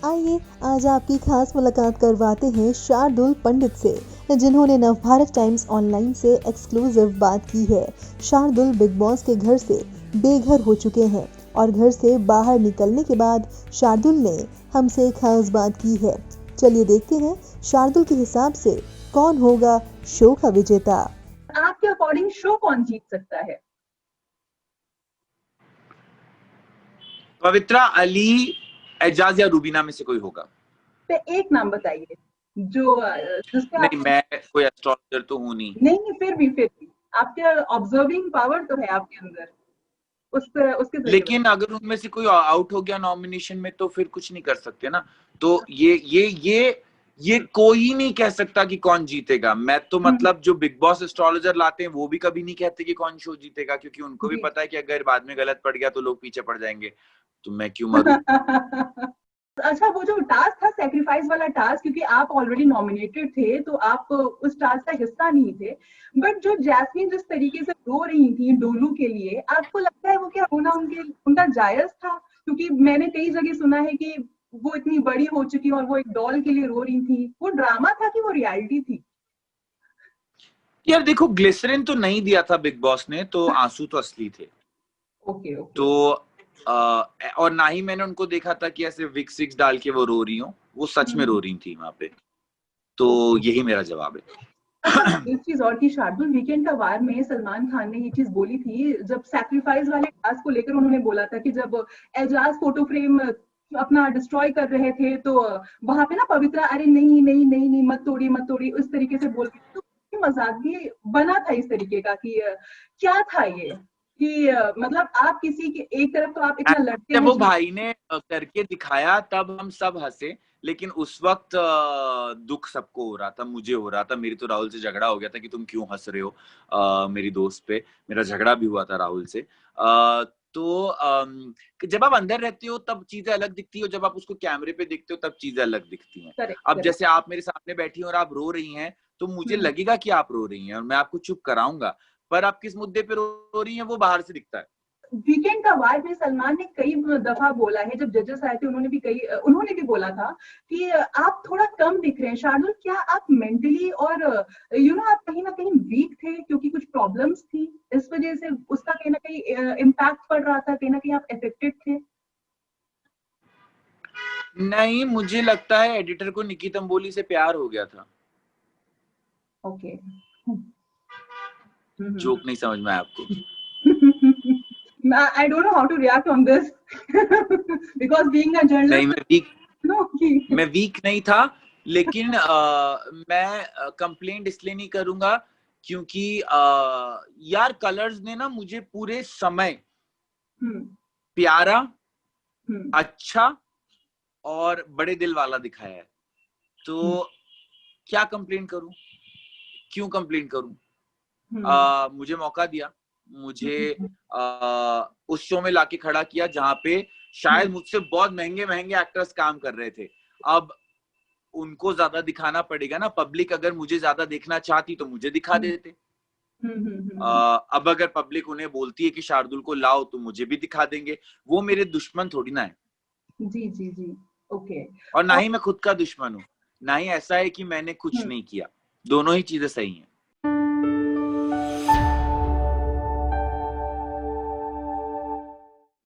आइए आज आपकी खास मुलाकात करवाते हैं शार्दुल पंडित से, जिन्होंने नवभारत टाइम्स ऑनलाइन से एक्सक्लूसिव बात की है। शार्दुल बिग बॉस के घर से बेघर हो चुके हैं और घर से बाहर निकलने के बाद शार्दुल ने हमसे खास बात की है। चलिए देखते हैं शार्दुल के हिसाब से कौन होगा शो का विजेता। आपके अकॉर्डिंग शो कौन जीत सकता है? पवित्रा, अली, एजाज या रूबीना में से कोई होगा। पे एक नाम बताइए जो जिसका नहीं, मैं कोई एस्ट्रोलॉजर तो हूं नहीं। नहीं, फिर भी आपके ऑब्जर्विंग पावर तो है आपके अंदर, उसके जरिए लेकिन अगर उनमें से कोई आउट हो गया नॉमिनेशन में तो फिर कुछ नहीं कर सकते ना। तो ये कोई नहीं कह सकता कि कौन जीतेगा। मैं तो मतलब जो बिग बॉस एस्ट्रोलॉजर लाते हैं वो भी कभी नहीं कहते कि कौन शो जीतेगा, क्योंकि उनको भी पता है कि अगर बाद में गलत पड़ गया तो लोग पीछे पड़ जाएंगे, तो मैं क्यों मरूं। अच्छा, वो जो टास्क था सैक्रिफाइस वाला टास्क, क्योंकि आप ऑलरेडी नॉमिनेटेड थे तो आप उस टास्क का हिस्सा नहीं थे, बट जो जैस्मीन जिस तरीके से रो रही थी डोलू के लिए, आपको लगता है वो क्या रोना उनका जायज था? क्योंकि मैंने कई जगह सुना है कि वो इतनी बड़ी हो चुकी और वो एक डॉल के लिए रो रही थी। वो ड्रामा था कि वो रियलिटी थी? यार देखो, ग्लिसरीन तो नहीं दिया था बिग बॉस ने, तो आंसू तो असली थे। ओके। तो और ना ही मैंने उनको देखा था कि ऐसे विक्स विक्स डाल के वो रो रही हो, वो सच में रो रही थी वहां पे। तो यही मेरा जवाब है। अच्छा, एक चीज और की शार्दुल, वीकेंड का वार में सलमान खान ने ये चीज बोली थी जब सैक्रिफाइस वाले टास्क को लेकर, उन्होंने बोला था कि जब एजाज फोटो फ्रेम अपना डिस्ट्रॉय कर रहे थे तो वहां पे ना पवित्रा अरे नहीं नहीं नहीं नहीं मत तोड़ी उस तरीके से बोल रही थी। तो मजाक भी बना था इस तरीके का कि क्या था ये कि मतलब आप किसी के एक तरफ तो आप इतना लड़ते जब हैं वो भाई ने करके दिखाया तब हम सब हंसे, लेकिन उस वक्त दुख सबको हो रहा था, मुझे हो रहा था। मेरी तो राहुल से झगड़ा हो गया था कि तुम क्यों हंस रहे हो मेरी दोस्त पे। मेरा झगड़ा भी हुआ था राहुल से। तो जब आप अंदर रहते हो तब चीजें अलग दिखती है, और जब आप उसको कैमरे पे देखते हो तब चीजें अलग दिखती हैं। करेक्ट अब करेक्ट। जैसे आप मेरे सामने बैठी हैं और आप रो रही हैं, तो मुझे लगेगा कि आप रो रही हैं और मैं आपको चुप कराऊंगा, पर आप किस मुद्दे पे रो रही हैं वो बाहर से दिखता है। वीकेंड का वार में सलमान ने कई दफा बोला है, जब जजेस आए थे उन्होंने भी बोला था कि आप थोड़ा कम दिख रहे हैं। शार्दुल, क्या आप मेंटली और आप कहीं ना कहीं वीक थे क्योंकि कुछ प्रॉब्लम्स थी, इस वजह से उसका कहीं ना कहीं इम्पैक्ट पड़ रहा था, कहीं ना कहीं आप अफेक्टेड थे? नहीं, मुझे लगता है एडिटर को निकी तंबोली से प्यार हो गया था। ओके। जोक नहीं समझ में आया आपको? I don't know how to react on this because being a नहीं, journalist, no, मैं वीक नहीं था, लेकिन मैं कंप्लेंट इसलिए नहीं करूंगा क्योंकि यार कलर्स ने ना मुझे पूरे समय प्यारा, अच्छा और बड़े दिल वाला दिखाया है। तो क्या कंप्लेंट करूं, क्यों कंप्लेंट करूं? मुझे मौका दिया, मुझे उस शो में लाके खड़ा किया जहां पे शायद मुझसे बहुत महंगे महंगे एक्टर्स काम कर रहे थे। अब उनको ज्यादा दिखाना पड़ेगा ना। पब्लिक अगर मुझे ज्यादा देखना चाहती तो मुझे दिखा देते। अब अगर पब्लिक उन्हें बोलती है कि शार्दुल को लाओ तो मुझे भी दिखा देंगे। वो मेरे दुश्मन थोड़ी ना है। जी जी जी। ओके। और ना ही मैं खुद का दुश्मन हूं, ना ही ऐसा है कि मैंने कुछ नहीं किया। दोनों ही चीजें सही हैं।